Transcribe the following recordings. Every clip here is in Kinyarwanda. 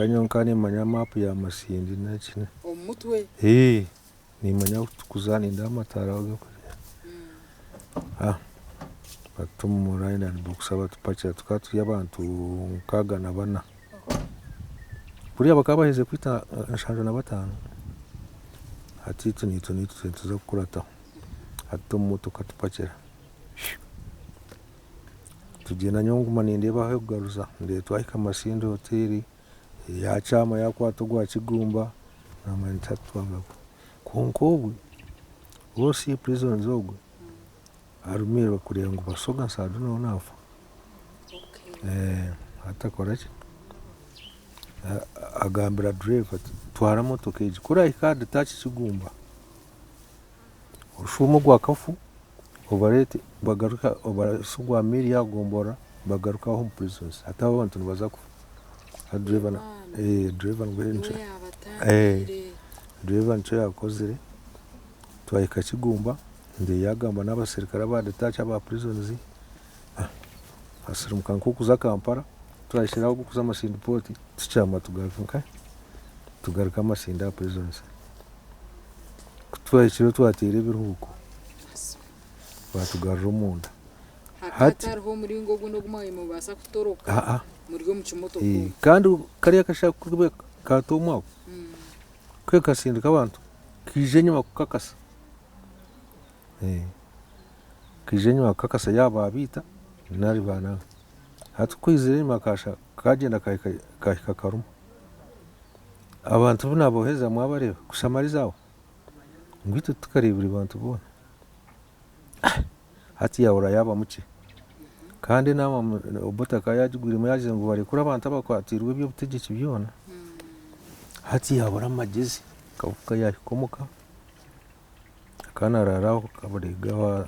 kanyonkani manya map ya Masindi nakine omutwe ni manya kuzani ndamatara oge batumuraina nibukusaba tupakira tukatu y'abantu 64 buriya bakaba baheze kwita 75 ati tunito tuza kukurata ati mutuka tupakira tugenda nyonguma nindeba aho kugaruza nde twahika Masindi hoteli ya chama yakwato gwa Kigumba na mantatu abako konkobwe bose prison zogwe arumire bakurira ngo basoga nsadu no nafa atakora ki agambira driver twara motoka iji kura ikade tachi Kigumba ushumo gwa kafu obarete bagaruka obarasugwa miri yagombora bagaruka home prisons ataho abantu baza ku driver driver ngwenje driver ncho yakozere twahika Kigumba nde yagamba n'abasirikare badetacha aba prisons asirumuka kuza Kampala twashiraho kuza Masindi port tucyama tugaruka Masindi prisons twashiro twatire biruhuko batugarura munda hati ho muri ngo guno gumaye mu basa kutoroka muri go mu kimoto kandi kariya kashaka kube katomwa kwe kasindika abantu kije nyuma kukakasa kije nyuma kukakasa yaba abita nari bana hati kwizire makasha kagenda kahika karuma abantu bunabo heza mwabareba kushamarizaho ngwito tukarebura abantu bona hati yaura yaba muke kandi nama obotaka yajugurimo yaje ngo bari kuri abantu abakwatirwe byo butegeki byona hati yabura magezi kavuka yahikomoka kana raraho kaburega wa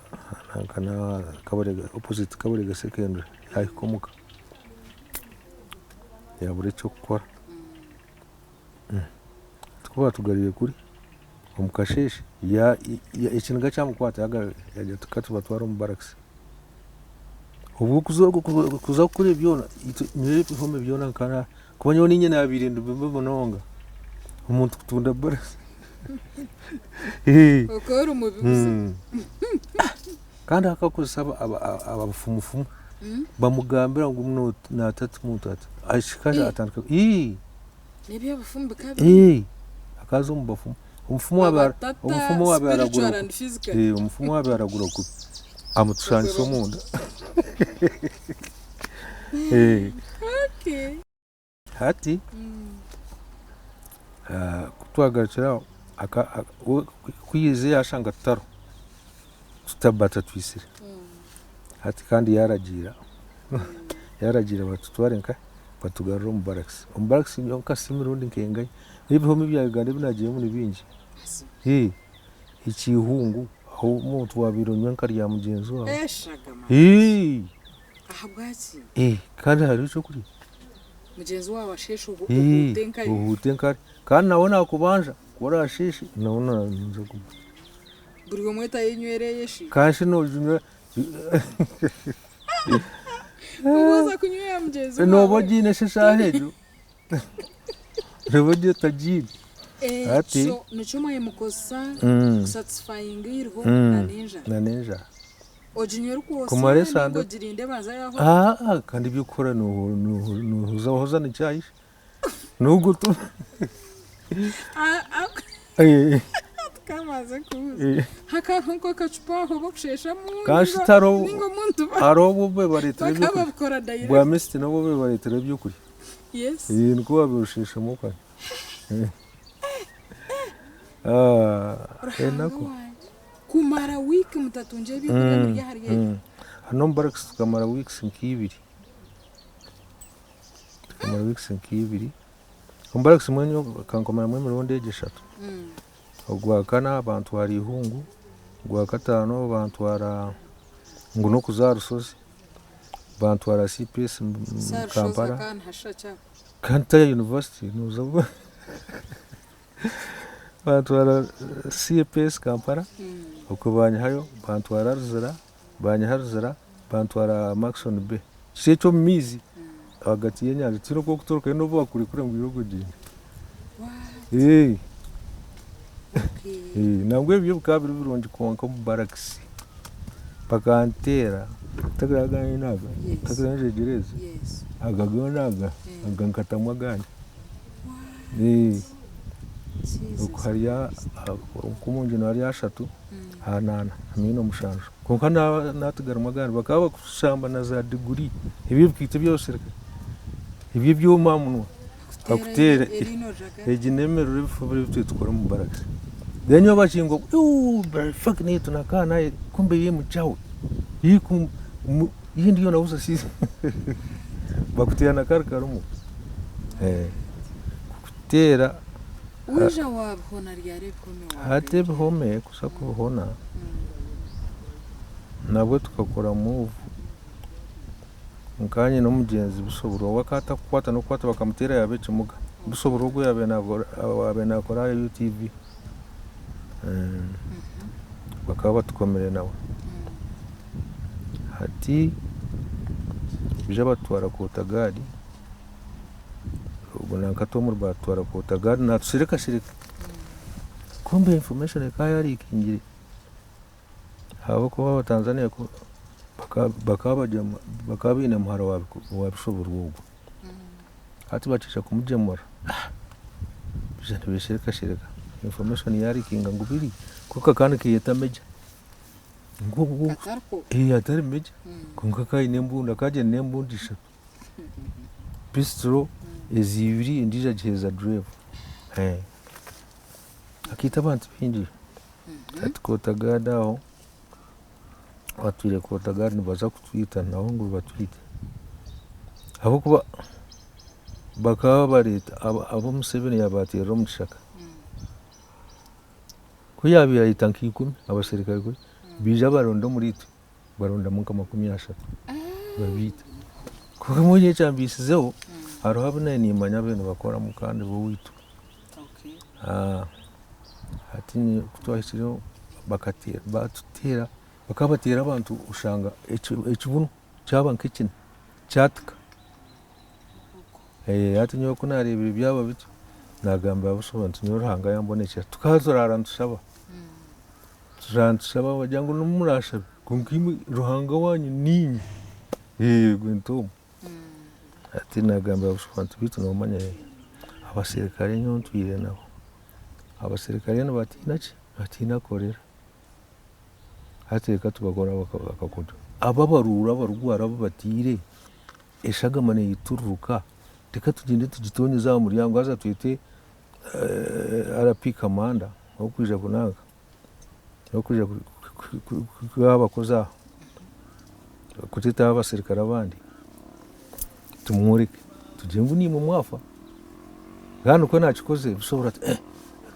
kana kaburega opposite kaburega secondary yahikomoka yabure cyo gukora tukuba tugariye kuri omukasheshe ya ikinga cyamukwata yaje tukatu batwara mu barracks ubu kuza kuri byona nyere bihome byona kana kubonyo ninye na birindu bibononga umuntu kutunda barracks okora umubibuze kandi akakusaba abafumufumu bamugambira ngo umno na 3 mutatu ashikaje atandika nebyo abafumu bakabi akazo mu bafumu umufumu wabe aragura ku amutushanyiso munda hati kutwagarukira kwiyize yashanga taro tutabata twisire hati kandi yaragira batutware nka batugarura mu barracks nyonka simirundi nkengaye n'ibihome byagande binagiye muri bingi ikihungu aho umuntu wabironye nkarya mugenzi wawe ahabwaki kandi hari cyo kuri mugenzi wawe asheshe ubutenkari kandi nabona kubanja kora ashishi nabona nzo ku buri mweta yinywereye shi kashi no jumwe ubuza kunywera mugenzi wawe no bogine shishahejo Revodio tajiri ati so nichoma yemukosa satisfying irho na ninja ojinyeru ko kumaresa ngo girinde baza yaho kandi byukora no hoza ni cyayi nugutu kamaze kuza hakanko kacupa aho bokushesha mu kashitaro ningo muntu arobo be baretere bakabakora direct bwa misti nabo be baretere byukuri yes niko babirushesha mu kwa enako kumara wiki mutatunje bikuye muri hariye hano barracks tukamara weeks nk'ibiri barracks mwenyo kankomara mwe mironde 3 ogwa kana abantu hari hungu gwa katano abantu bara nguno kuzara sosi abantu bara CPS Kampala Kanta University nuza abantu bara CPS Kampala okubanya hayo abantu bara Ruzira banya Ruzira abantu bara Maxon B cyecho mizi hagati y'enyanja tino ko kutoroka ino bakurekura ngo irogo gindi nabwo ebyo bikaba biri birungi konka mu barakisi bakantera tagaraganye naga tagaraganye gereza agagayo naga agankatamu agandi uko hariya kumunjino hariya 3 hanana hamino mushanjo konka natugarama agandi bakaba bakushamba na za diguri ibyo bwite byose ibyo byuma munwa bakutera eginemero rifubire bitwara mu barakisi denyo bashingo fuck ni tunakaa naye kumbe yeye mchawi yiku yeye ndio nauza sisi bakutiana karkarumu kutera uja wabona ryari bikome hate bihome kusa kubona nabwo tukakora move mukanye no mugenzi bisoburo wakata kwata no kwata bakamutera yabe kimuga bisoburo go yabe nakora UTV bakaba batukomere nawe hati bija batwara kotagari ubwo nakatomu batwara kotagari natusirika kumbe information kaya ari ikingiri habo ko Tanzania ko bakaba ine muharo wabishobora ubwo hati bacisha kumujemura bija ntibishirika information yari kinga ngubiri kuko kandi kiyeta meja ngugu atari meja kunga kai nembunda kaje nembundisha pistro ezibiri indija jeza drive akita abantu bindi atkotagada aho watwire kotagada nibaza kutwita naho ngo batwite abo kuba bakaba bareta abo Museveni yabatera umushaka kuyabira itanki 10 abasirikare ko bija baronda muri twe baronda mu 30 babita kuko muje cyambisizeho haro habona ni manya bene bakora mu kandi bo witu hatini kutwashiro bakatira batutera bakabatera abantu ushanga ekibunu cyabanka kine cyatuka hatinyo kunarebera byaba bityo nagamba abusobantu nyoranga yambonekera tukazorara ntushaba turantusaba wajangu numurasha kunkimi ruhanga wanyu ninyi gwento ati nagamba abusobantu bitu no manya abasirikare nyontwire nabo abasirikare batina korera hateka tubagora bakakudu ababarura barugwara batire eshagamane yituruka teka tugende tugitonye za muryango aza twite RP Kamanda no kuja kunanga no kuja kubakoza kutita abasirikare abandi tumurike tujengu ni mu mwafa gano ko nakikoze bisobora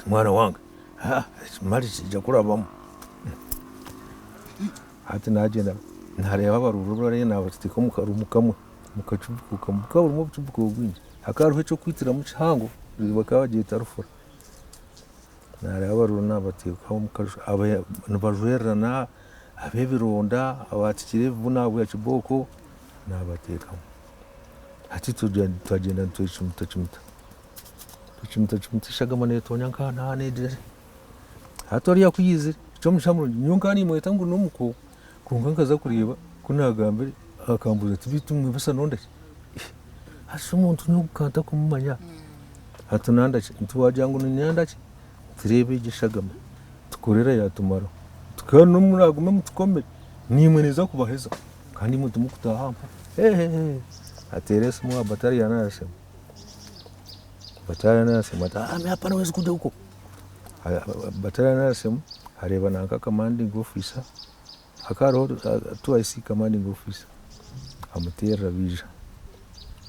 mwana wange mari kijja kurabamo ati nagenda ntareba abaruru rero nabatiko mukarumu kamwe mukacubuka mukabura mu bucubuko bwinshi akaruhe cyo kwitira mu cyango bakaba bagita rufura ntareba abaruru nabatiko mukarusha abajwerana abebironda abatikire vuna bwa kiboko nabateka ati tugenda tuchimta shagamane tonyanka nane dire hatoriya kuyize cyo mushamuro nyunkani mwetangu numuko kungankaza kureba kunagambere akambuza tibitumwe basa nonde hasi umuntu nyukanta kumumanya hatunanda ntuwajangu nyanda tirebe gishagama tukorera yatumara tukano muragume mutukomere nimwe neza kubaheza kandi mutu mukutahampa aterese mu batari yanarase batari yanarase mata hapa naweza kuja huko batari yanarase hareba nanka commanding officer akaro twice commanding officer amutera bija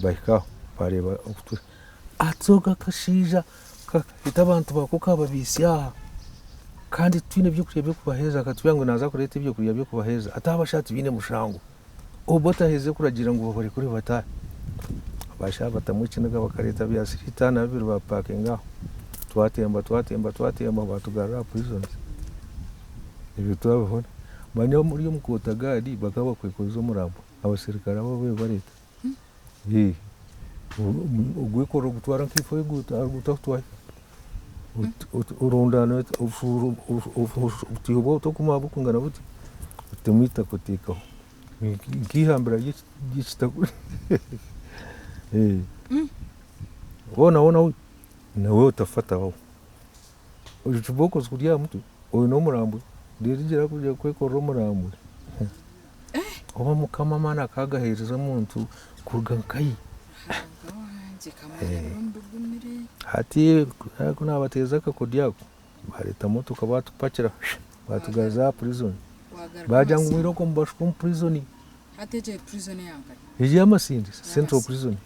bahika bareba ukutwe atsoga kashija itabantu bakuka babisya kandi twine byo kurya byo kubaheza katubyango naza kureta ibyo kurya byo kubaheza atabashati bine mushango obota heze kuragira ngo bari kuri bata basha batamukinaga bakareta byasirita nabiro ba parkinga twatemba batugarura prisons ibyo twabona banyo muri yo mukotagadi bakaba kwikozo murambo abasirikare abo bareta ugwikora gutwara nk'ifo y'ugutahutwaye urundana utihubo utokuma bukungana buti utemwita kutikaho nkihambira gishitagura wona nawe utafata wao uchuboko skudia mtu oyo no murambo ndirijira kujya kwekora umurambo oba mukama mana kagahereza muntu kurgankayi hati kuna bateza kakodyako bareta moto kabatupakira batugaza prison bajanga mwiro ko mbashko prison hateje prison yanka ije amasindi central prison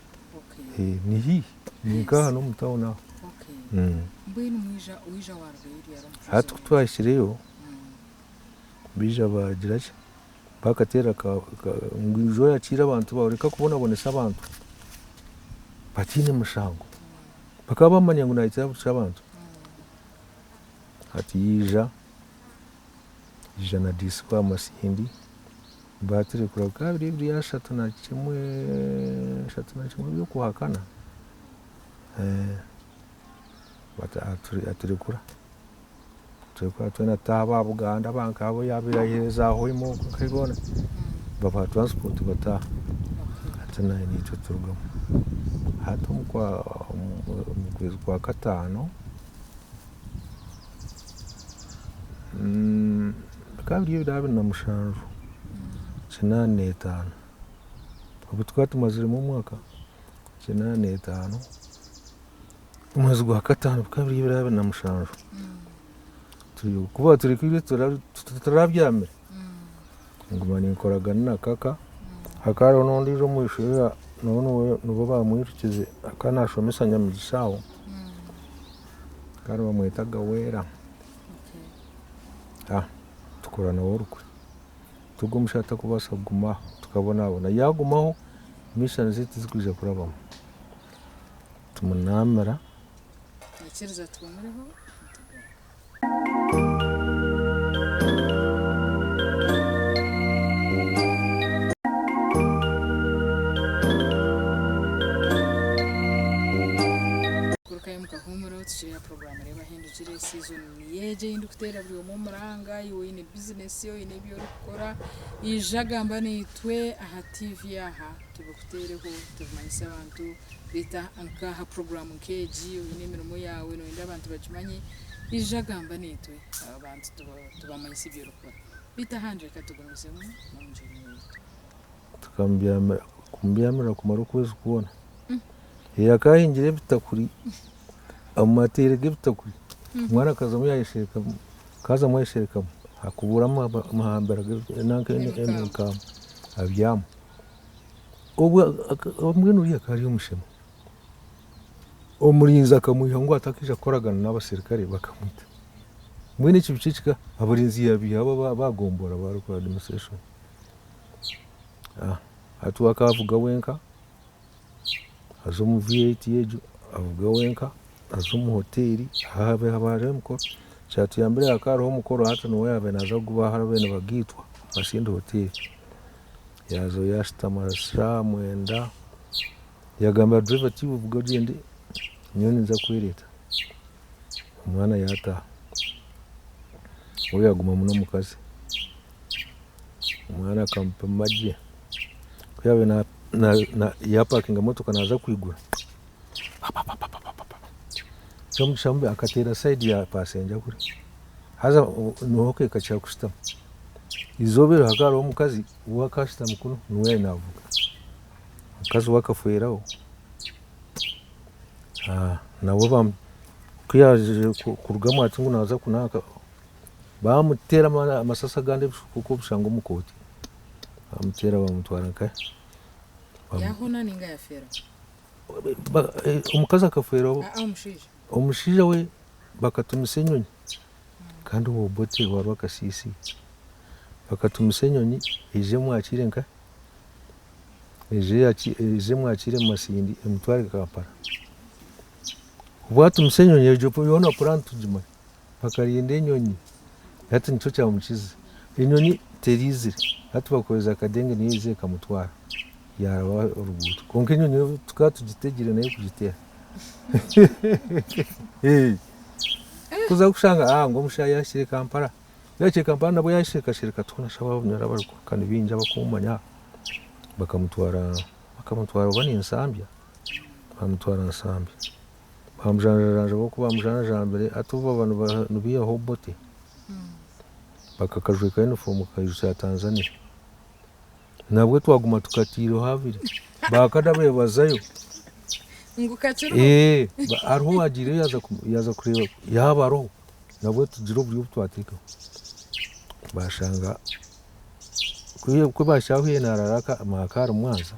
ni hii ni kaha no mutaona mbwino mwija warbeiri yaro hatu twashireyo bija bagiraje bakatera ngwijo yakira abantu bareka kubonabonesa abantu batine mushango bakaba bamanya ngo nahita buca abantu ati yija na disco amasindi batire kura kabiri biri ya 3 byo kuhakana aturekura twena taba Buganda bankabo yabiraheza aho imo kayibona baba transport bata atana ni tuturugamo hato mukwa mwezi kwa katano kabiri bidabe na mushanju 85 ubu twatumazire mu mwaka 85 umwezi kwa katano kabiri bidabe na mushanju kuba turi kwire turabyamira ngumani nkoraga na kaka hakaro nondi zo mwishira none nubo bamwirukize akanashomesa nyamigishaho karo bamwitaga wera tukorana worukwe tugumushata kubasa guma tukabona yagumaho mission ziti zikuje kurabamo tumunamara akiriza tumureho ya program reba hindukire season yeje indukutera buri mu muranga yo ine business yo ine byo rukora ijagamba nitwe aha TV aha tubukutereho tuvumanyisa abantu bita anka ha program keji ine mirimo yawe no inda abantu bajimanye ijagamba nitwe abantu tubamanyisa byo rukora bita hanje katugumisemo mu njini tukambyamira kumara kwezi kubona yakahingire bitakuri amatere gibtakuri mwana kaza muyayisheka kaza muyayisheka hakubura mahambara nanka abyamo omwene uriya kari umushema umurinzi akamuha ngo atakija koragana n'abasirikare bakamwita mwene kibicicika abarinzi yabiye aba bagombora barukora demonstration atu akavuga wenka azo mu VAT yejo avuga wenka azo mu hoteli habe habare mukoro cyatu yambere akaro mukoro hata no yabe naza guba harabene bagitwa basinde hoteli yazo yashtamara mwenda yagamba driver tibuvuga gende nyoni nza kwireta umwana yata oya guma muno mukazi umwana akampa maji kuyabe na yapakinga motoka naza kwigura Shambe akatera side ya passenger kuri haza nuhoke kacha kustam izobero hakaro mukazi wakashita mukuno nuwe navuga mukazi wakafueraho nabo bam kuyaje kurugamo atungu naza kunaka bamutera amasasa gande kuko bushango mukoti bamutera bamutwara kai yahona ninga yafera umukazi akafueraho umushije we bakatumise nyonyi kandi uwo bote wari wakasisi bakatumise nyonyi ije mwakire nka ije mwakire masindi emutware Kampala ubwatumise nyonyi ejo yona plant tujima bakarinde nyonyi hati nico cya mukizi inyonyi terizire hati bakoza akadenge niyize kamutwara yaraba uruguto konka enyonyi tukatugitegire nayo kugitera kuza kushanga ngo omushaija yashire Kampala nabwo yashirika tunashaba abanyara bari kukana binja bakumanya bakamutwara oba n'ensambya bamutwara ensambya bamujanjanja bokuba bamujanjambire ati ubu abantu biyaho bote bakakajweka uniform kairu cya Tanzania nabwo twaguma tukatiro habiri bakadabebazayo ngo kaciro ariho agire yaza kureba yabaro nabwo tugira uburyo twateka bashanga ko bashahuye nararaka makara mwanza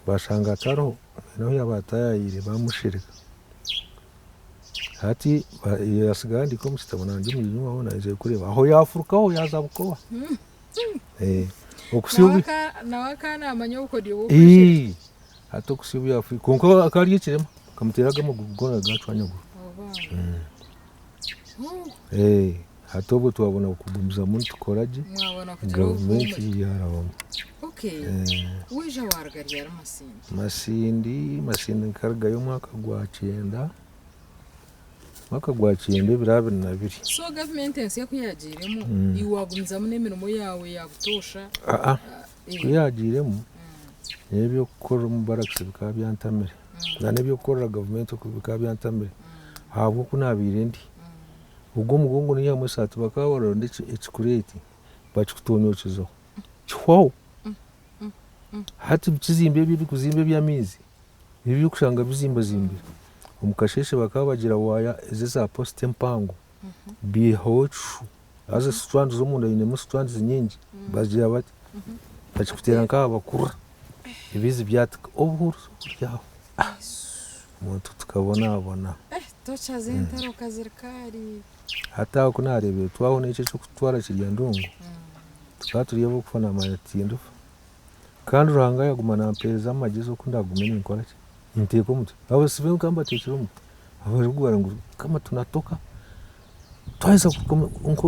bashanga ataro naho yabatayire bamushirika hati yasigandi ko mushitabona ndi mu wabona ije kureba aho yafurukaho yazabukoba okusiubi nawakana amanyo uko diwo hato kusiubi afu konko akari kirema kamuteraga mu gugona gacwanyaguru hato bwo twabona kugumza muntu tukoraje government yarabamo wije wargari yar masindi nkarga yo mwaka gwa 9 mwaka gwa 9 birabiri na biri so government ensi yakuyagiremo iwagumza mu nemirimo yawe yagutosha kuyagiremo nebyo gukora mu baraks bikaba byantamire nebyo gukora government bikaba byantamire habwo kunabire ndi ubwo mugongo ni yamwe satu bakabara ndetse ekikureti bakikutonyokizo chwawo hati bikizimbe biri kuzimbe byamizi ibyo kushanga bizimba zimbira umukasheshe bakaba bagira waya ezeza post mpango bihochu aza strands zo munda ine strands nyingi bagira bati bakikutera nkaba bakura ibizi byataka oburu yaho muntu tukabona tocha zentaro kazirikari hata kunarebe twabona icyo cyo kutwara kirya ndungu tukaturiye bo kufana amatindu kandi uranga yagumana mpeza amagize ukundagumene inkora ki inteko muti abo sibe kamba tekiro muti abo rugwara ngo kama tunatoka twaiza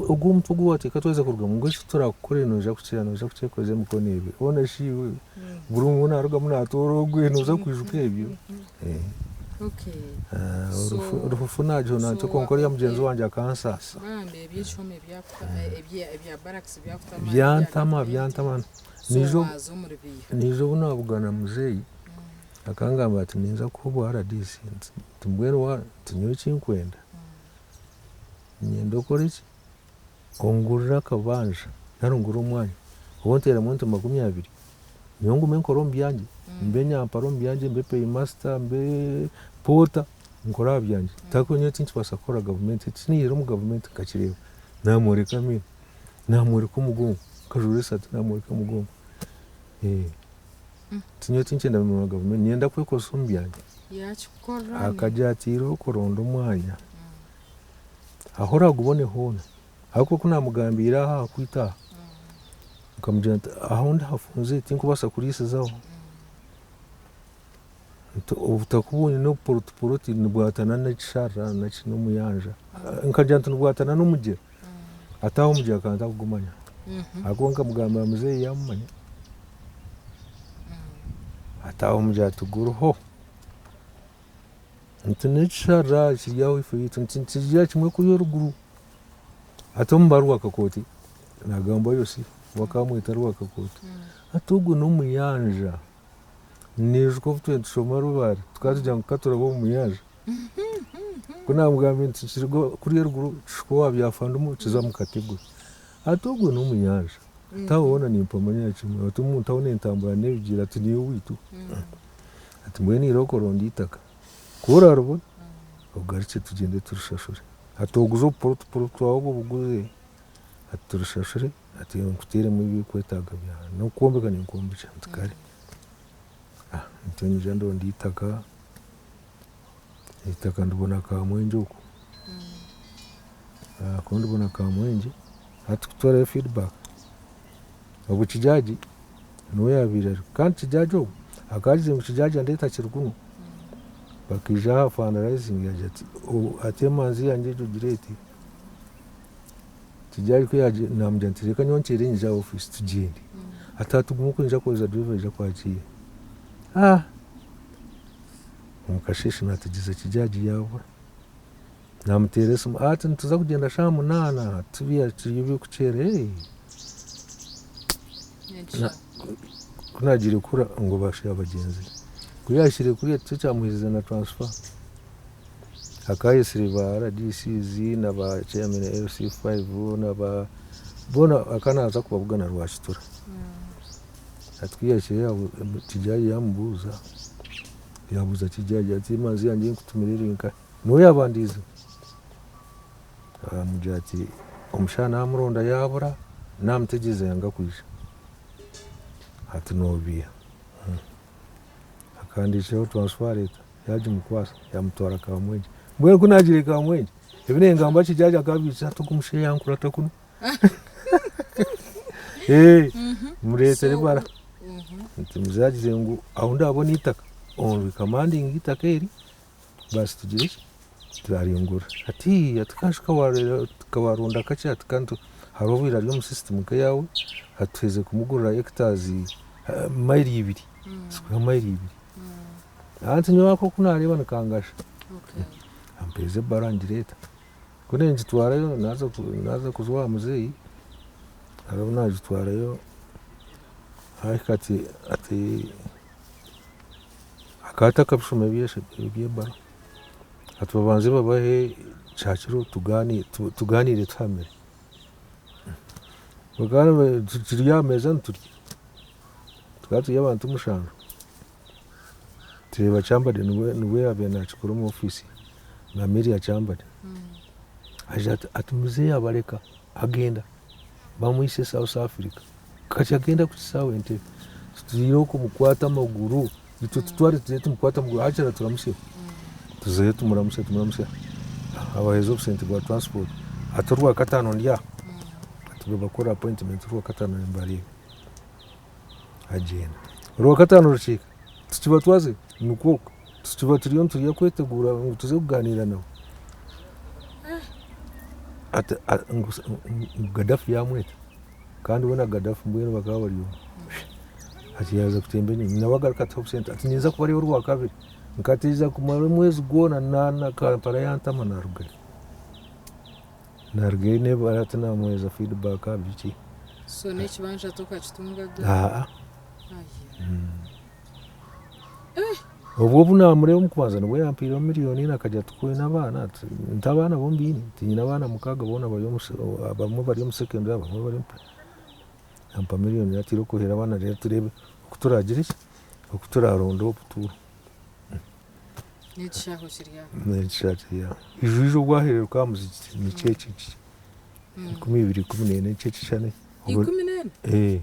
ugumtu gwate katwaiza kurga ngo cyo turakore noja kucyekoze mukonebe ona shiwe burungu naruga munatoro gwenoza kwijuka ebyo urufufu najo nanto konkori ya mugenzi wanje akansasa bambe ebyicome ebya baraks byantama nijo bunabugana muzeyi akangamba ati ninza kuba RDC tumbwero wa tunyo chinkwenda nyendo koriki ongurira kabanja narungura umwanya wontera muntu 20 nyongu menkoro mbyange mbenya amparo mbyange mbe pay master mbe pota nkora byanje takonye tinchi basakora government tiniro mu government kachireba namureka mimi namureka umugongo kajure sati namureka umugongo tinyo tinchi nda mu government nyenda kwikosa mbyange yakikora akajatiro koronda umwanya ahora gubone hona hako kuna mugambira aha kwita ukamujanta aho ndahafunze tinkubasa kurisezaho utakubonye no poroti nibwatana na chara na kino muyanja nkajanta nibwatana no mugera ataho mugera kanta kugumanya akonka mugamba muzeyi yamanya ataho mugera tuguruho ntine chara kiyaho ifite ntintijya kimwe kuri ruguru atombaru akakoti nagamba yose wakamwita rwakakoti atugo no muyanja nijko mfite nshomaro bari tukajya katura bo muyanja kuna mugambe ntikirgo kuri ruguru shiko wabyafanda umukiza mu kategori atugo no muyanja tawona ni mpamanya kimwe atumu tawone ntambara nebigira ati niyo witu ati mweni rokorondi itaka kura rubo ugarike tugende turushashure atoguzo porto aho buguze aturushashure ati nkutere mu bikwetaga bya no kuombekana inkombe cyane ntonye jando nditaka ndubona ka mwenje uko kondo bona ka mwenje ati kutore feedback abo kijaji no yabira kandi kijajo akaje mu kijaji ndeta kiruguno bakija fundraising yajati atemazi yanje jugireti kijaji ko yaje namjantireka nyonkere nja office tugende atatuguma kwinja kweza driver ija kwakira omukasheeshe nategiza kijaji yabura namutera esimu ati nituza kugenda shaa 8 tubiya turiyo by'okukyera kunagire kura ngo bashire abagenzi kuri yashire kuri cyo cyamuhize na transfer akayisire ba RDCZ na ba chairman LC5 na ba bona akanaza kubavugana rwashitura atwiyashire kijaji yamubuza kijaji ati mazi yanjye kutumirira inka no yabandiza mujati omushana amuronda yabura namutegize yanga kwisha ati nobiya akandishaho transfer leta yaje mukwasa yamutwara Kamwenje mbwe kunagire Kamwenje ebine ngamba kijaji akabica tukumushe yankura takuno muretere bara ntimuzagize ngo aho ndabona itaka on commanding itaka eri basi tugire turariyungura ati atakashika kawarunda kacha atkanto harobira ryo mu system kayawe atweze kumugurira hectares maili 2 sikwa maili 2 anti nyako kunareba nakangasha ampeze barangireta kune njitwarayo naza kuzwa muzeyi arabona njitwarayo hakati ati akata kapshume byebara atubanze babahe cyakiro tuganire twamere bagana turiya meza nturi twatuye abantu mushanga tureba cyambade nuwe yabena chikuru mu office na meri ya cyambade aje atumuze yabareka agenda bamwise South Africa kachagenda kusawa ente turiyo kumukwata maguru bitutwari tumukwata maguru acha turamushe tuzaye tumuramuse abahezo obusente bwa transport aturwa katano ndya atuba bakora appointment rwa katano mbari agenda rwa katano ruchika tukiba twaze nuko tukiba turiyo turiya kwetegura ngo tuze kuganira nawe Gaddafi yamweta kandi ubona Gaddafi mbwene bakaba bariyo ati yaza kutembe ni nabagaruka top center ati niza kuba ari rwa kabiri nkatiza kumara mwezi gona nana Kampala yantama narugari ne baratana mweza feedback abiki so nekibanja toka kitunga ubwo bunamureba mukubanza nubwo yampira miliyoni nakajya tukoye nabana ntabana bombini tinyina abana mukaga bona bamwe bari mu secondary bamwe bari ampa miliyoni yatiro kohera abana rero turebe kuturagira iki kuturarondo oputuru n'ikishaho kirya ijujo bwaherero kamuziki ni cece 2014 cece cyane 14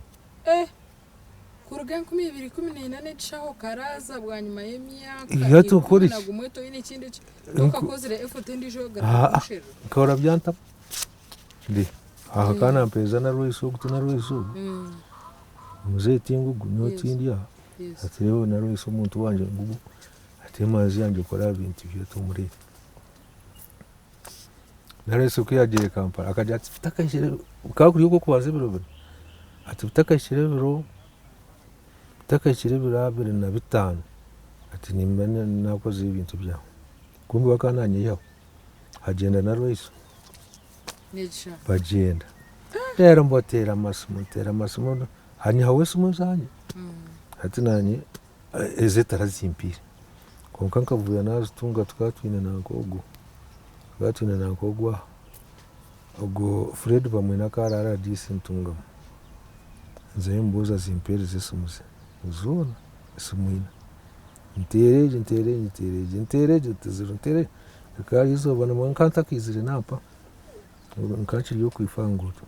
kuruga 2014 n'ikishaho karaza bwa nyuma y'imyaka yato kuri nagumweto n'ikindi tokakozire effort ndijo gashero kora byanta ndi aha kana mpeza na ruiso gutuna ruiso muzee tingu gunyoti india atireo na ruiso muntu wanje ngugu atemazi yanje kora bintu byo muri nareso kuyagiye Kampala akaja takashire ukakuri uko kwaze biro ati takashire biro abiri na bitanu ati nimbane nakoze ibintu byaho kumbi wakananye yaho agenda na ruiso necha bagenda rero mbotera amasumo hanya hawe sumo zanye ati nanye ezitarazimpira konka nkavuya nazo tunga tukatwine nakogwa ubwo Fred bamwe nakarara disintunga nze mbuza zimpere zisumuze zona sumuina ntereje tuziruntere kari izoba na mwankanta kizire napa nkachi yo kwifanguto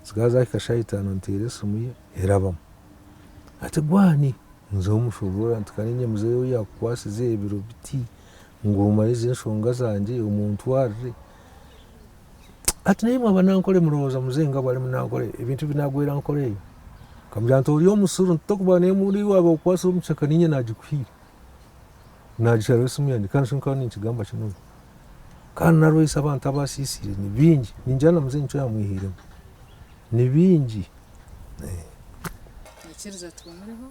zigaza ikashayitana ntere sumuye erabam ati gwani nzo mushobora ntukanenye muzeyo yakwasize ibiro biti ngoma izinshonga zanje umuntu wari ati nayo abanankole muroza muzenga bali munankole ibintu binagwera nkole kamjanto uriyo musuru ntokubane muri wabo kwasa umuchaka ninye najikuhira najishara sumuye kandi shinkani nkigamba kino kandi narwese abantu abasisire ni bingi ninjana muzenyi cyo yamwihire ni bingi Ntekereza tuboneraho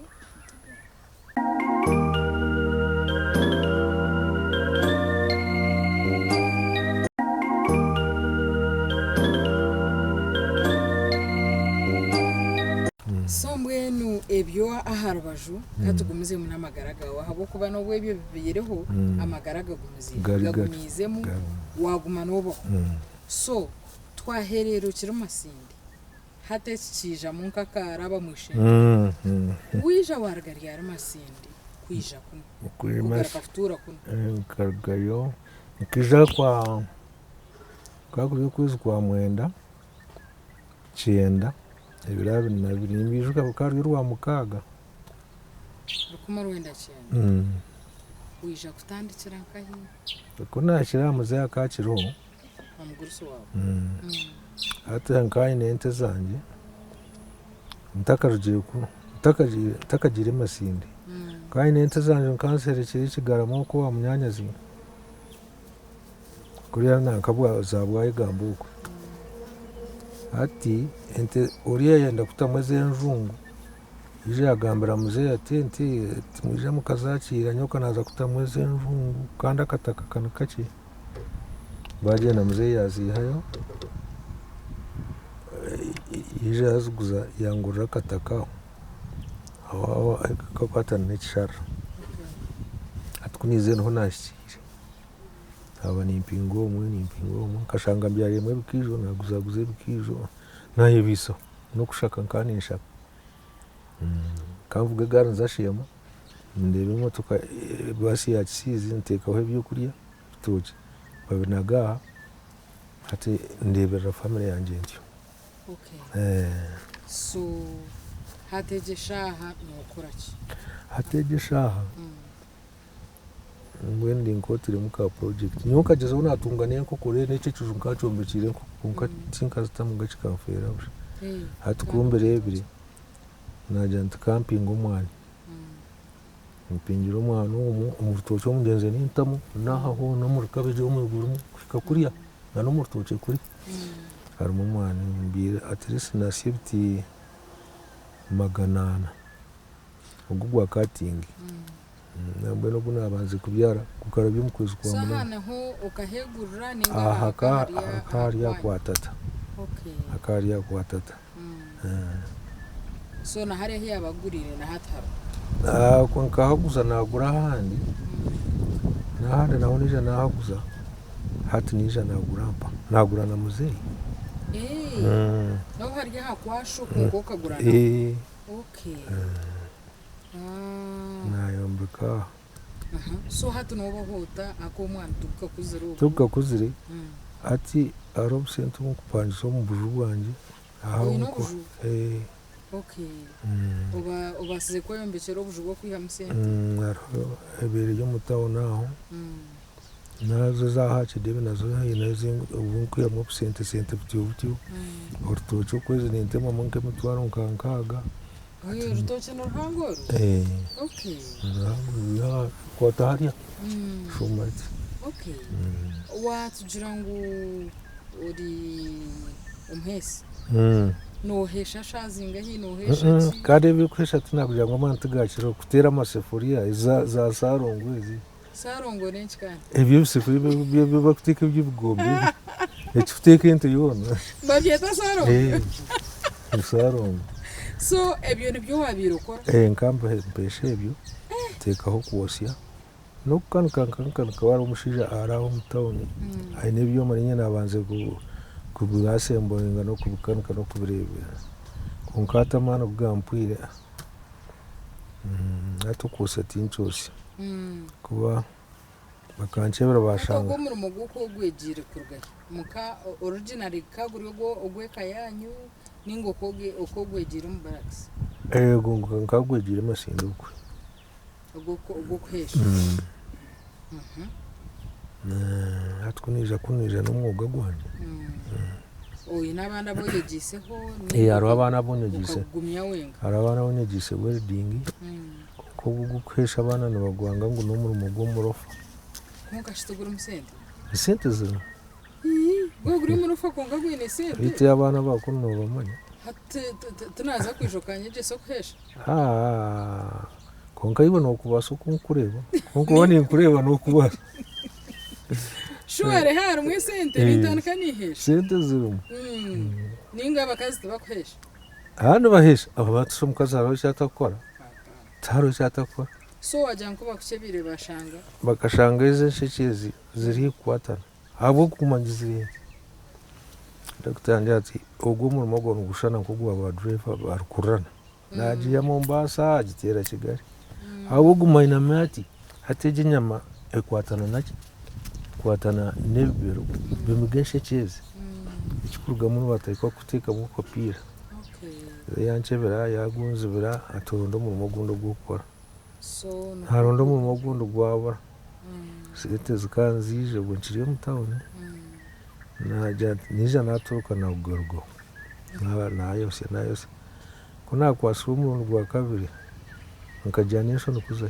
so mbwenu ebyo aha rubaju katugumize mu n'amagara gawe ahabwokuba n'obwo ebyo bibiireho amagara gagumizemu waguma n'obaho so twahererukire Masindi hata ekikija mu nkakaraba mwishenda wija warga ryari Masindi kwija kuno kugaruka futura kuno nkarugayo nkija kwakuriye kwezi kwa mwenda 9 ebiraba nabiri nimbijuka bukari rwa mukaga rukuma rwenda cyane wija kutandikira nkahi ko nakira muze akakiro amuguruso wawe hata nkayi nente zanje ntakagire Masindi kayi nente zanje nkanserekere ikigaramo ko wa munyanya zimwe kuriya nankabwa zabwaye gambuko ati ente uriya yenda kutamweze njungu ije yagambira muze ati mwije mukazakira nyoka naza kutamweze njungu kandi akataka kana kake bagenda muze yazihayo ije azguza yangurira akataka aho akakwatana n'ekishara atukunize niho nashikire aba nimpingo omwe kashanga mbyaremwe bikijo naguzaguze bikijo naye biso no kushaka nkani nshaka kamvuga garanza shema ndebe imotoka basi ya kisizi ntekaho ibyo kurya bitoki babinaga ati ndebera family yanjye ntyo so hategeshaha nukoraki hategeshaha ngwendi nkotire muka project nyoka jezo unatunganiye nko kure n'icyo cyuju nkacombekire nko tinka zitamuga kikamfera hati kumbere ebiri najya camping umwana mpingira umwana umurutoke omugenze n'intamu naho no muri kabeje omuguru kufika kuriya na no murutoke kuri harimo umwana mbira atrisi na safety 800 ugugwa cutting nambe no kuna abanze kubyara kukarabye mukwezi kwa munana sana ho ukahegurura ninga akari kwa tata akari kwa tata so na hari yabagurire na hatara ko nkahaguza nagura handi nahandi naho nije nahaguza hati nije nagura mpa nagura na muzeyi naho hari hakwasho ko kagurana nayombeka so hati no bahuta akomwana tuka kuzire ati arob sentu kupanjisa mu buju bwanje aho oba size ko yombekera obuju bwo kwiha musente ebere yo mutawo naho nazo zahache debe nazo yinazingu ubunkuya mu sente butyo ortocho kwezi nintema munke mutwaro nkankaga rutoke no ruhangoro ya kwataharia shumati watugira ngo uri umhesi nohesha shazinga hino hesha kade bikuresha tunakugira ngo amanta gakiro kutera amasefuriya za sarongwezi sarongo nenshi kandi ebyo bisefuriya byo bakuteka by'ubugombe ekifuteka ente yona babyeta sarongo sarongo so ebyo nibyo wabirokora nkamba mpeshe ebyo tekaho kuwosya no kanka wari umushija araho mutawuni ayi nebyo marinye nabanze kubugasemboninga no kubukanuka no kubirebera kunkata mana bwampwire atukusa tinchosi kuba bakanchebera bashanga ko muri muguko gwegire kurga muka originally kagurego ogweka yanyu ningo koge okogwegire mu baraks gongo nkagwegire Masindi ukwe ogwo kwesha atkunija n'umwuga gwanje oyi nabanda boyegiseho aro abana bonyegise gumya wenga ari abana bonyegise welding ko gukwesha abana nabagwanga ngo no muri mugo murofa nkashitugura umusente isente zino gwo guri murofa konga gwine sente bite abana bako no bamanya tunaza kwijokanya je so kwesha konka ibona okubasa kunkureba konka wani nkureba no kubasa shuare har mwe sente nitandika nihesha sente zirimo ninga bakazi bakwesha hano bahesha abo batusha mukazi haro cyatakora taro cyatakora so wajya kuba kuchebire bashanga bakashanga ize nshekezi ziri kwatana abo kumangizire Dr. Anjati ogwo murimo gwo gushana kugwa ba driver barukurana naji ya Mombasa agitera Kigali abo gumaina mati hateje nyama ekwatana naki kwatana nebero bimugeshe cyeze ikikuruga muri batayiko kuteka mu kopira yanchebera yagunzibira atondo mu mugundo gukora so harondo mu mugundo gwabara site zikanzije bwo nchiriye mutawone naja nija naturuka na ugorgo nayose kuna kwa sumu rwa kabiri nkajanisha nukuze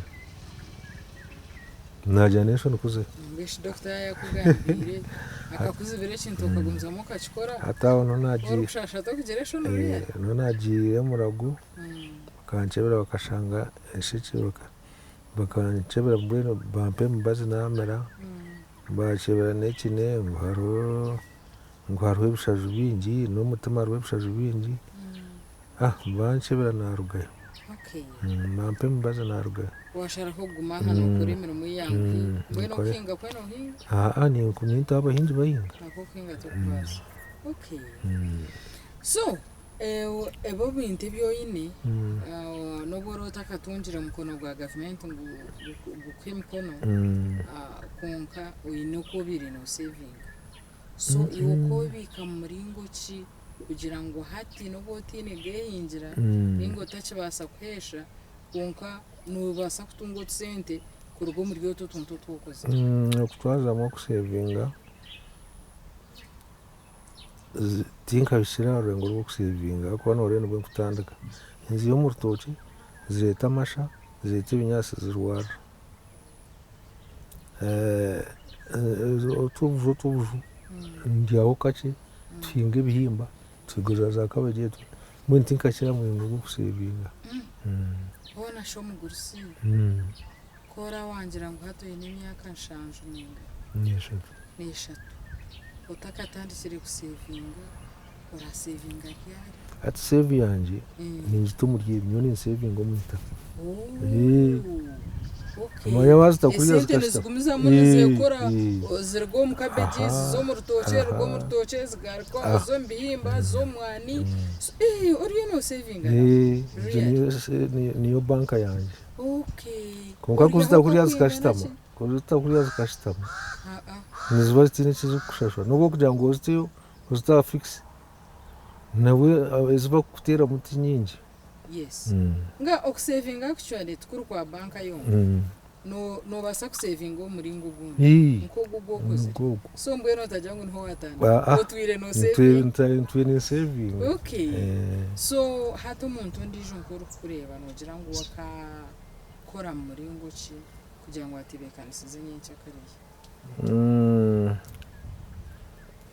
najanisha nukuze mbishi doctor yakugambire akakuzibire kintu ukagumzamo kachikora atawo naji urushasha to kugeresho nuriye naji emuragu kanchebera bakashanga eshikiruka bakanchebera mbweno bampe mbazi namera bachebera nekine ngwaro ebishaju bingi no mutima rwebishaju bingi banchebera narugayo mampe mbazi narugayo washara kuguma hano kuri mirimo yangu mbweno kinga kweno hinga ni kuminta abahinzi bahinga ako kinga to kubaza so ebo bintu byoyine noboro takatunjira mukono gwa government ngukwe mukono konka uyino kubiri no saving so iwo kobika muringo ki kugira ngo hati nobotine gehinjira ningo tachibasa kwesha konka nubasa kutungo tsente kurugo muri byo tuntu tukoze kutwaza mu kusavinga tinka bishira rengo rwo kusavinga ko no reno bwo kutandika inzi yo mu rutoki zireta amasha zireta ibinyasi zirwara tuvuju ndiaho kace twinge ibihimba tuguza za kabageto muri tinka kira mu ngo kusavinga bona sho mu gurusi kora wangira ngo hato yine myaka nshanje ninga neshatu utakatandikire kusavinga ora savinga ryari at save yanje ni nzitumuriye imyone saving omuta Maya wazita kuriya zigumiza muneze kora zirgo mu cabbage zo mu rutoke rwo mu rutoke zigarko zo mbihimba zo mwani uriyo no saving niyo banka yanje konka kuzita kuriya zikashitama niziba zitine kizo kushashwa nubwo kugira ngo uzitiyo uzita fix nawe eziba kutera muti nyingi yes nga okusaving actually tukuru kwa banka yo no basa kusavinga muri ngugundi nko gugokoze so mbweno tajangu nho watana otwire no saving twine saving so hato muntu ndijo nkuru kureba no gira ngo waka kora muri nguki kugira ngo atibekanisize nyinshi akariye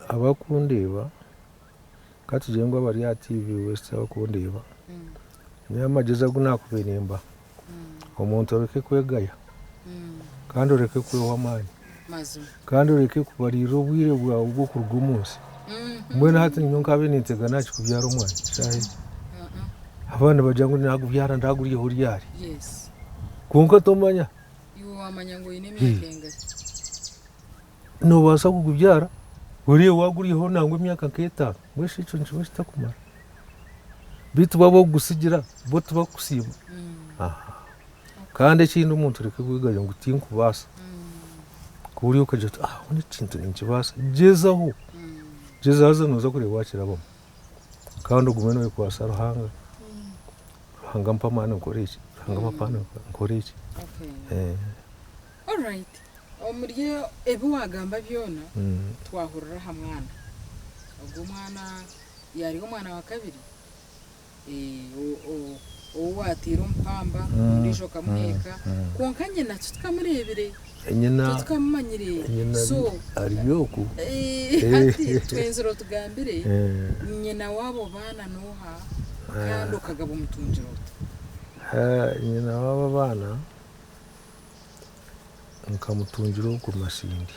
abakundeba katujengwa bari ya TV wese abakundeba nyamageza gunakubenemba omuntu oreke kwegaya kandi oreke kwewa amani kandi oreke kubarira obwire bwawe bwo kurwa umunsi mbwena hati ninyo nkabe nitega naki kubyara umwana shahe abana bajangu nagubyara ndaguriye huryari konka tomanya wamanya ngo yine myaka no basa kugubyara uriye waguriyeho nangwe imyaka nk'etanu mweshe ico nchiwe kitakumara bitu babo gusigira bo tubakusima kandi kintu umuntu reke kwigaje ngo utinkubasa kuri ukaje une kintu ninkibasa jezaho jezaza noza kuri wakira bamo kandi ugumene we kwasa ruhanga hanga mpamana ngorechi hanga mapana ngorechi all right omuriye ebu wagamba byona twahurira hamwana ubwo mwana yari umwana wa kabiri owatira ompamba ondiijo okamuheeka konka nyina tukamureebere nyina tukamumanyire so aryoku hati twenzire otugambire nyina wabo baana nooha kandi okagaba omutungiro oti nyina wabo baana nkamutungira oku Masindi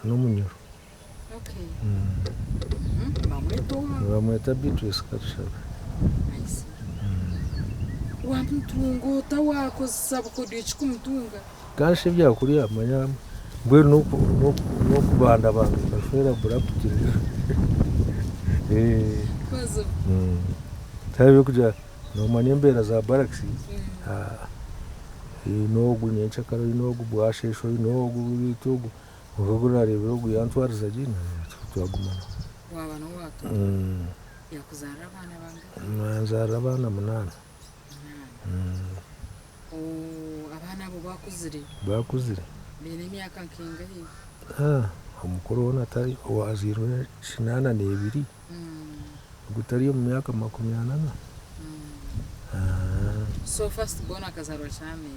n'Omunyoro bamweta Beatrice Katushabe wamutunga otawakozesa bukodyo kumutunga kandi ebyakurya amanya mbwenu n'okubanda bantu bashobora buraputira tabi kuja nomanya embeera za barracks inogu nyenkyakara inogu bwashesho inogu bitugu ukagurarebera ogu yantwariza gina twagumana waba nowato yakuzarira abana bangahe nanzarira abana 8 abana abo bakuzire bine emyaka nkingahe omukuru wona atari owazirwe 82 gutari mu myaka 80 so first born akazarwa cyane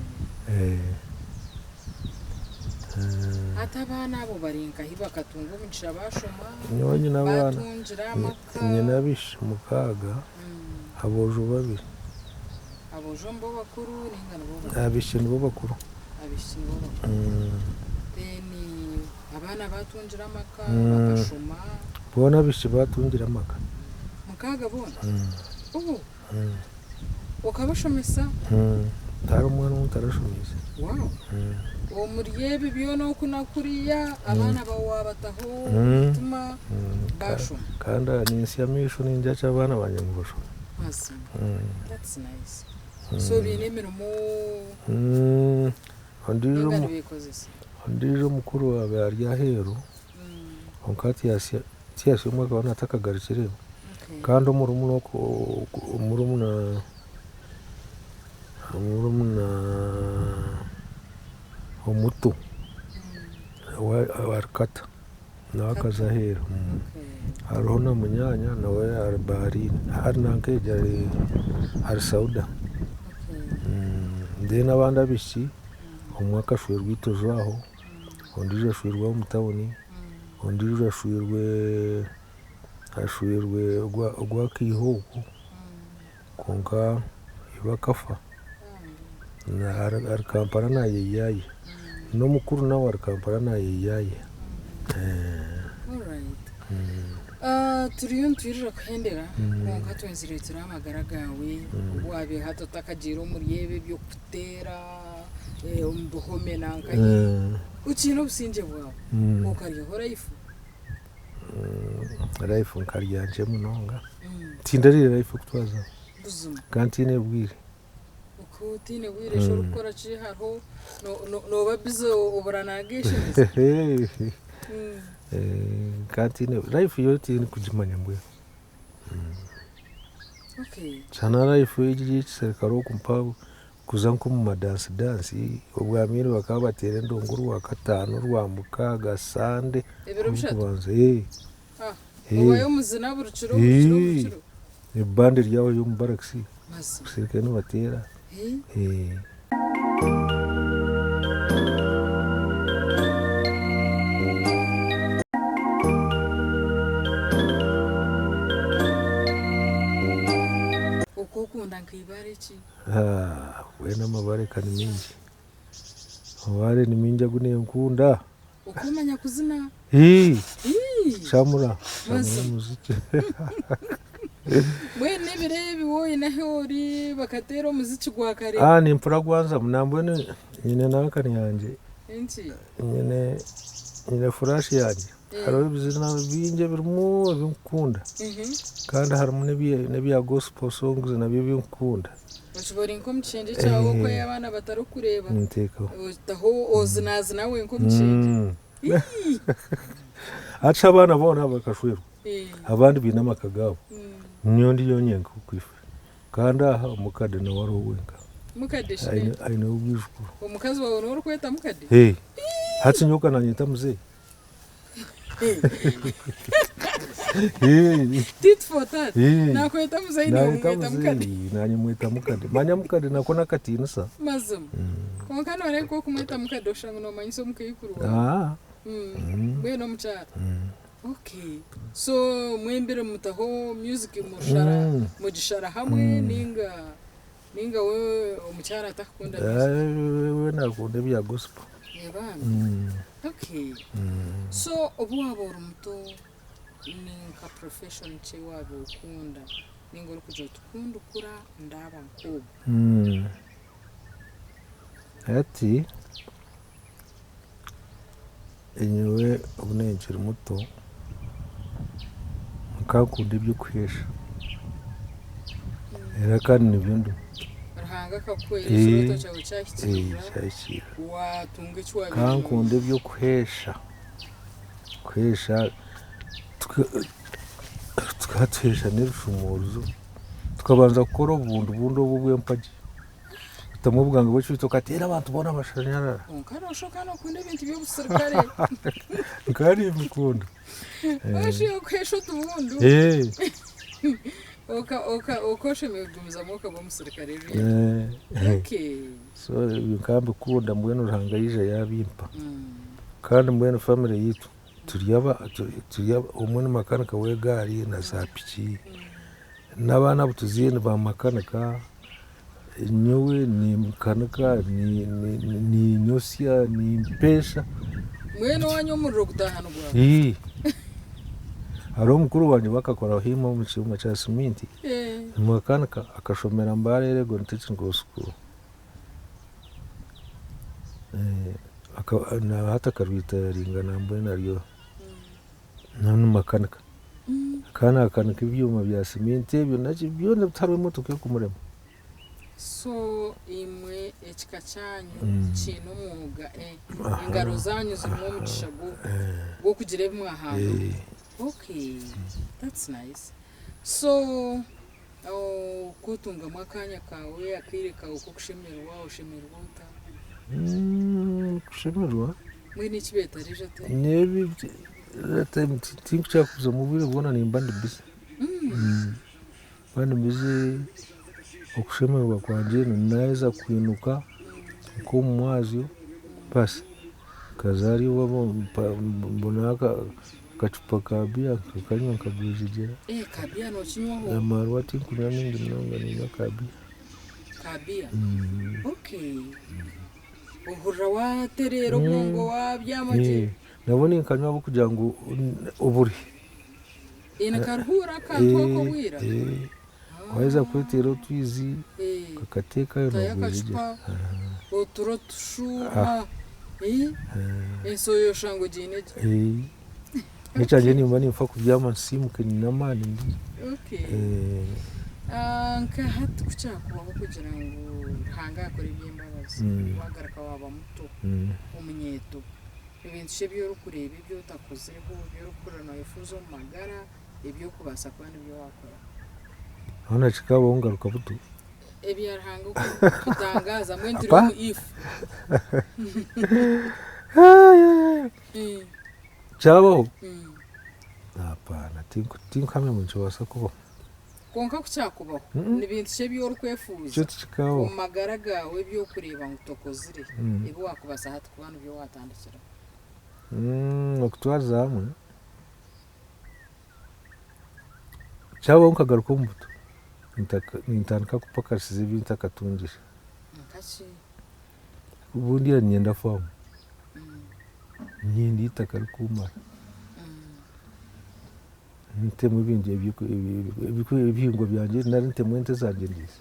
hata abana abo barinka hiba katungo mugisha bashoma nyonyi n'abana batungira amaka nyina bish mukaga abojo babiri abojo mbo bakuru ningana bo abishindu bo bakuru beni abana batungira amaka bakashoma bona bishi batungira amaka mukaga bona ukabashomesa tari umwana mutarashomesa wow omuryebe byono kunakuriya abana bawabataho tuma bashoma kandi ninsiyamisho ninja cy'abana banje mu bashoma that's nice so bine mirimo ondijo mukuru wawe arya hero onkati yasi umwaka wana atakagarukire kandi omurumuna omuto warikata nawe akazahera hariho na munyanya nawe ari baharini hari nankeja ari sauda ndee n'abandi abishyi omwe akashwirwa itojo aho ondijo ashwirwa omu tawuni ondijo ashwirwe ogwakiiho oku konka ibakafa ari Kampala nayeyaye n'omukuru nawe ari Kampala nayeyaye turiyo ntwirira kuhendera konka twenzire turi amagara gawe wabe hato takagira omuryebe byo kutera omubuhome nankaye ukina obusinge bwawe okaryaho raifu nkaryanje munonga tindarire raifu kutwaza kantine bwire ukutine bwire shoro gukora ki hariho noba bize oburanageshe kantine raifu yo tini kujimanya mbwe cyana raifu y'ikisirikare okumpa kuza nko mu madansi obwamire bakaba batera endongoro wa 5 rwa mukaga sande kubanza obayo muzina buruciro ibande ryawo yo mu barracks kusirikare batera ukukunda nkibare ki wena mabare kani mingi mabare ni mingi agune nkunda ukumanya kuzina shamura muziki mwene birebi wowe na hori bakatera umuziki gwa kare ni mpura gwanza munambone nyine nakani yanje nyine furash yanje hariho ibizina binje birimo binkunda kandi harimo n'ebya gospel songs nabyo binkunda bashobora nko mucenge cyawo ko y'abana batari kureba nteko taho ozinazi nawe nko mucenge acha abana bona bakashwirwa abandi binamaka gabo niyo ndi yonyenga kwifa kandi aha umukade na wari uwenga mukade shine aina ubijwe umukazi wawe no rukweta mukade hatsi nyoka nanyita muzee tit for tat nakweta muzaini umweta mukade nanyi mweta mukade manya mukade nako nakatinisa mazum konkano areko kumweta mukade oshanga no manyiso mukayikuru bweno mchara okay so mwembere mutaho music mushara mujishara hamwe ninga we omuchara atakunda we nakunda bya gospel okay so obuwabo orumuto ninka profession che wabo ukunda ningoro kuja tukunda kura ndaba nkobo ati enyewe obunenjira muto nkakunda ibyo kwesha era kandi nibyo ndo rahanga kakwesha cyawe cyakira watunga icyo kankunda ibyo kwesha tukatwesha n'urushumuruzo tukabanza gukora ubundi bw'empaji tutamubwanga bwo cyo tukatera abantu bona amashanyarazi karoshoka no kunde ibintu byo busirikare kari mukunda ashiyo kwesha tubundu okoshe megumiza moka bo musirikare okay so bikambe kunda mbweno ruhangayije yabimpa kandi mbweno family yitu turiyaba umwe makanika wegari na zapiki n'abana butuzine ba makanika nyowe ni makanika ni nyosia ni pesha mwene wanyu umuriro gutahana gwa haro mukuru wanyu bakakora himo mu cyuma cya simenti makanika akashomera mbarere go ntitse ngo school na hata karwita ringana mbona ryo nanu makanika kana kanika ibyuma bya simenti byo nacyo byo ntarwe motoke kumurema so imwe ekika cyanyu kino mwuga ingaro zanyu zimwe mu gishago bwo kugira bimwe ahantu okay that's nice so kutunga makanya kawe akireka uko kushemerwa uta kushemerwa mwene kibeta rije te nebi think cyakuza mubire bona nimba ndibise bana bize okushemerwa kwanje naweza kwinuka ko mwazo basi kazari wabo mbonaka kachupa kabia kanywa kabujije kabia no chinywa ho amarwa tinkunya ningi nonga ni kabia okay uhura wa terero bongo wa byamaje nabone nkanywa bo kugira ngo uburi ina karhura kantwako bwira waweza kwetera twizi kakateka yo nabujije oturo tushuma eso yo shango jine nicaje ni mani mfa kubyama simuke ni namani ndi okay nka hatu kucyakubaho kugira ngo hanga akora iby'imbabazi wagaraka waba muto umunyeto ibintu cyo byo kureba ibyo utakozeho byo rukurana ifuzo mu magara ibyo kubasa kwandi byo wakora hona chikabo ngaruka buto ebyarhanga kutangaza mwendiro mu ifu chabo hapana tinkamye muncho wasako konka kucyakubaho nibintu cyo byo rukwefuza chikawo mu magara gawe byo kureba ngo tokozire ibo wakubasa hatu kubana byo watandikira okutwaza hamwe chabo nkagaruka mbuto nitandika kupaka sizibi ntakatungisha nkachi ubundi nyenda famu nyindi itakari kumara ntemu ibindi ibihingwa byanje nari ntemu ente zanje ndise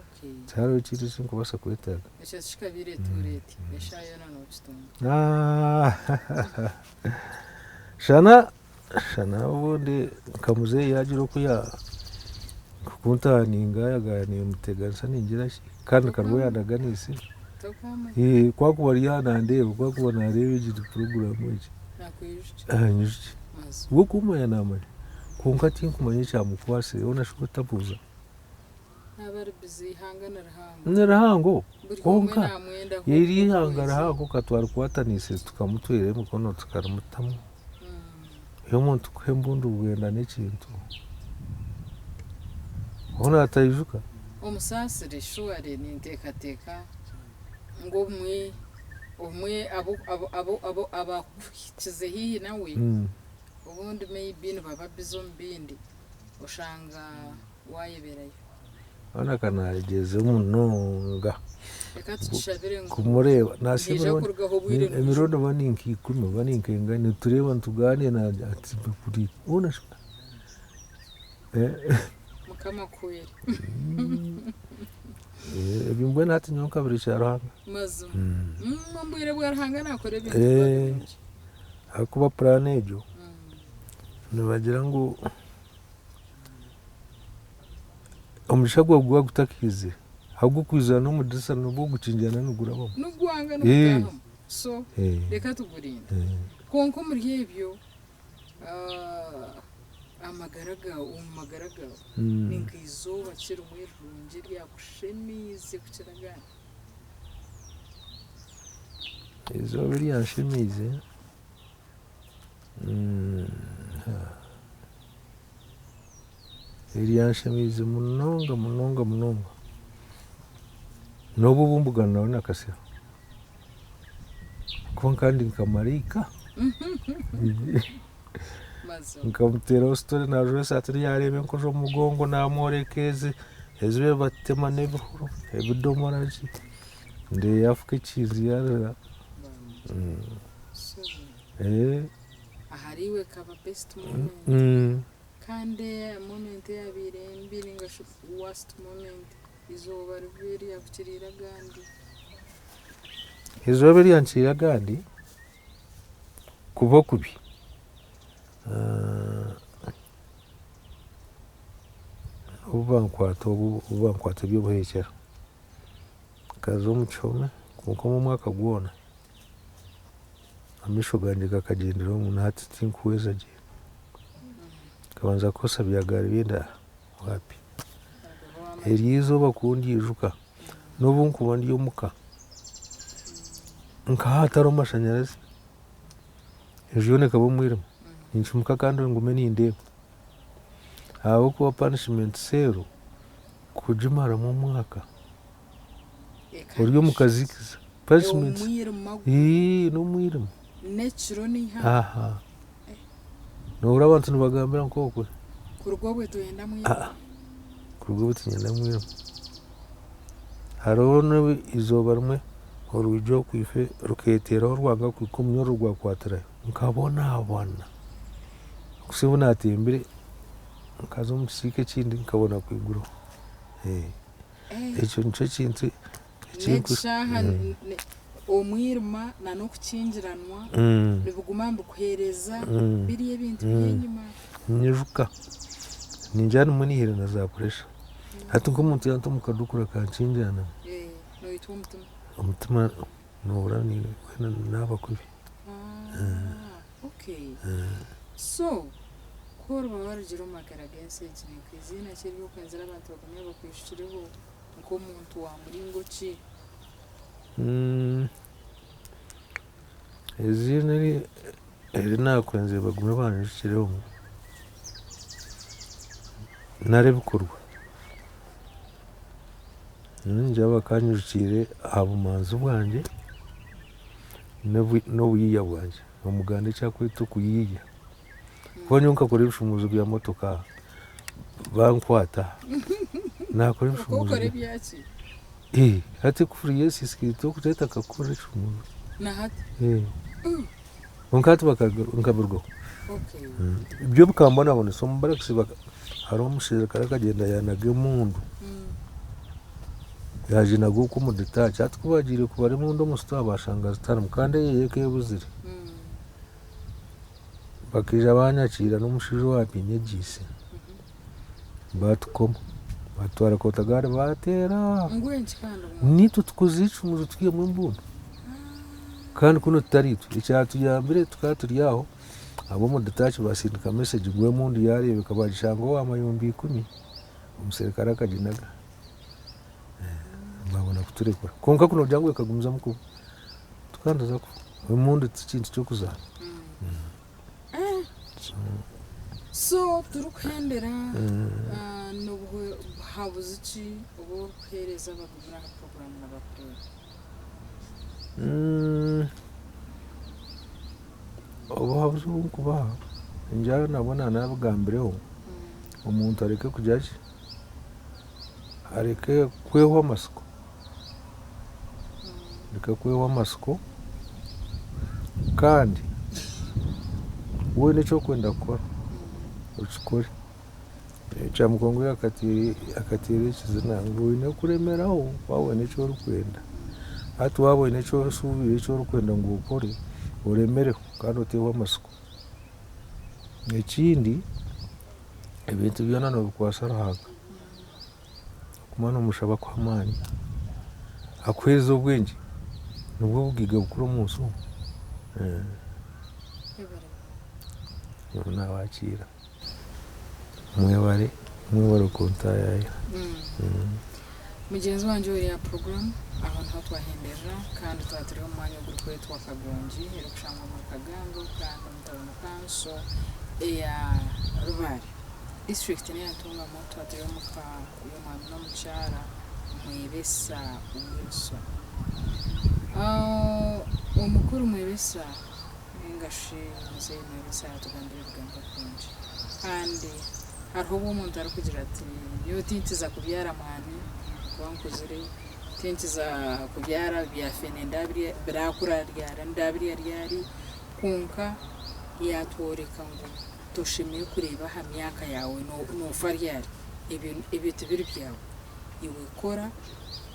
okay cyaro kiri sinko basa kwetaga ese shikabire tureti eshayo nano chitunga shana ubundi kamuze yagiro kuya kukuntaninga yaganiye muteganisa ningira kandi karwo yadaganise kwakuba yanandeba kwakuba narebe igiti program iki nakwijije wo kumanya namanya konka tinkumanya cyamukwase ona shukutabuza nabari bizi hangana narahango konka yiri hangara hango katwara kwatanise tukamutwere mukono tukaramutamo iyo omuntu kuha embundu bwenda n'ekintu ona atayijuka omusasire shuare ninteekateeka ngo omwe abo abakuhikize hihi nawe ubundi maybe nibaba bizo mu bindi oshanga wayeberayo ona kanageze munonga reka tushabire ngo kumureba nija nashimira kurugaho bwire emirundi baninka 10 baninka engane tureba ntugane na ati kuri ona mukama kweri ebimbwe nati nyoka buri cyaranga mazu mbwire bwarahanga nakore bintu akuba plan ejo nibagira ngo omugisha gwa gutakize ahubwo kwizana n'umudisa n'ubwo gukinjana n'ugurabo n'ugwanga n'ugutaha so reka tugurinde konko muri hebyo amagaraga ningizuba kirumwe rungi ryakushemize kukiragana izuba ryashemize iryanshemize munonga n'ubu bumbugana nawe nakasira kuba kandi nkamarika nkamutera usitore naje satiri yarebe nkoje umugongo namorekeze ezibe batema n'ebihuru ebidomoraji nde yafuke kizi yarara ahariwe kaba best moment kandi moment yabire mbiri ngasho worst moment izoba riviri yakukirira gandi izoba ryancira gandi kuba kubi ubankwata by'ubuhekera kaza omukyome kuko mu mwaka gwona amisho ganje gakagendera umuntu hati tinkuweza je kabanza kosa byagari binda wapi erizo bakundi ijuka n'ubu nkuba ndi yomuka nkahataro mashanyarazi ejone kabo mwirimo inchumuka kandi ngume nindeba abo kuba punishment zero kujimara mu mwaka uriyo mukazikiza punishment no mwirimo necro ni ha nora abantu nibagambira nkoko kurugobwe tuyenda mwirimo kurugobwe tuyenda mwirimo harone izoba rumwe orujo kwife ruketeraho rwanga kwikumyo rugwakwatira nkabona kusibona atembere nkazo musike kindi nkabona kwiguro echo nico kintu nechaha omwirima nano kukingiranwa bibuguma mbukuhereza biri ebintu byenyuma nyijuka ninjana munihira na za pressure hati nk'umuntu yanto mukadukura kankinjana no yitwa umutima nobura ni naba kubi okay so kora babarugiro magaragense cyane kwizina kiryo kwenzera abantu bakomeye bakwishireho nko muntu wa muringo ki ezina eri nakwenze bagume banjishireho nare bikorwa njaba kanyujikire abumanzi bwanje n'obuyiya bwanje omuganda ekyakweta okuyiya kubona nkakora ebishumuzo bya motoka bankwata nakora ebishumuzo hati kufuriye sisikirito kuteta kakora ebishumuzo onkati nkabirwaho ibyo bikamba nabona sombara kusiba hariho omushaija karakagenda yanaga emundu yaje nago kumudetacha ati kubagire kubari mu ndo musito abashanga zitaramu kandi yeke yebuzire bakija banyakira n'umushije wapinye gise batukoma batwara kotagare batera ngwenci kandi nitu tukuzica umuzo twiye mu mbunda kandi kuno tutaritu icyatu yambere tukaturiyaho abo mu detache basindika message gwe mundi yarebe kabajishango wa mayumbi 10 umuserikara akaginaga babona kuturekura konka kuno byangu ekagumza muko tukandaza ko umuntu ikintu cyo kuzana so turukuhendera n'ubwo habuze iki ubu kuhereza abagura program n'abakureba ubu habuze kubaha njya nabona nabwambireho umuntu areke kujyaje areke kweho amasiko kandi wowe nicyo kwenda gukora ukikore cya mukongo akatira ikizina ngo wine kuremeraho wabonye icyo uri kwenda ati wabonye icyo usubire icyo uri kwenda ngo ukore uremereho kandi uteho amasiko ikindi ibintu byo nano bikwasarahaga kumana umushaba kwa mani akweza ubwenge nubwo bwiga bukuru umunsi nabakira mwebare konta yayo mugenzi wanjye uriya program aho ntaho twahembera kandi tuhaturiho umwanya w'urukwe twakagongi iri gushangwa mu kagango kandi mutabona kanso ya rubari district niyo yatungamo tuhaturiho muka uyu mwana no mucyara mwebesa ubuso umukuru mwebesa ngashinze mwebesa yatugambira ubwamba bwinshi kandi hariho umuntu ari kugira ati yo tintiza kubyara mani wankuzire tintiza kubyara bya fene ndabiri birakura ryara ndabiri ryari kunka yatworeka ngo toshimiye kureba ha myaka yawe no faryari ibintu biri byawe iwe kora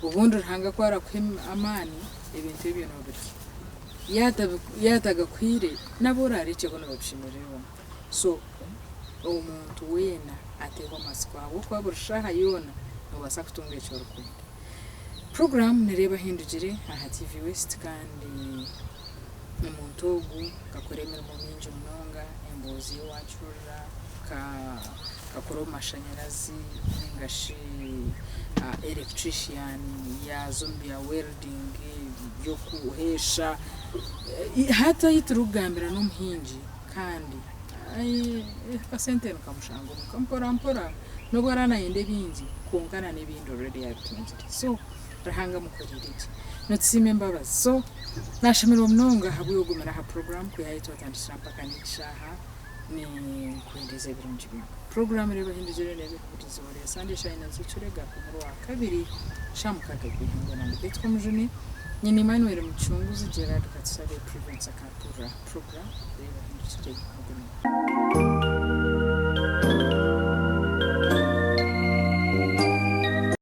ubundi urahanga ko amani ibintu by'ibintu biri yatagakwire nabo rarike ko nabashimiriwe so umuntu wena ateho amasiko abo kwa burushaha yona ubasa kutunga icyo rukundo program nireba hindugire aha TV West kandi umuntu ugu gakoremera mu minji munonga embozi wacurura kakora amashanyarazi ngashi electrician ya zombie welding yo kuhesha hata yiturugambira no muhinji kandi pasente nkamushango kampora no gwarana yende bingi kungana n'ibindi already yatunzire so rahanga mukorerije notsime mbabazi so nashimira umnonga habuyogumira ha program ko yahitwa tandisha mpaka nishaha ni kuendeza birungi byo program rero hindugire nebe kubutiza wari Sunday Shine nzucurega ku muri wa kabiri shamukaga guhinga na betwa mujuni nyine Emmanuel Muchunguzi Gerard Katsabe Prevents Akapura program rero hindugire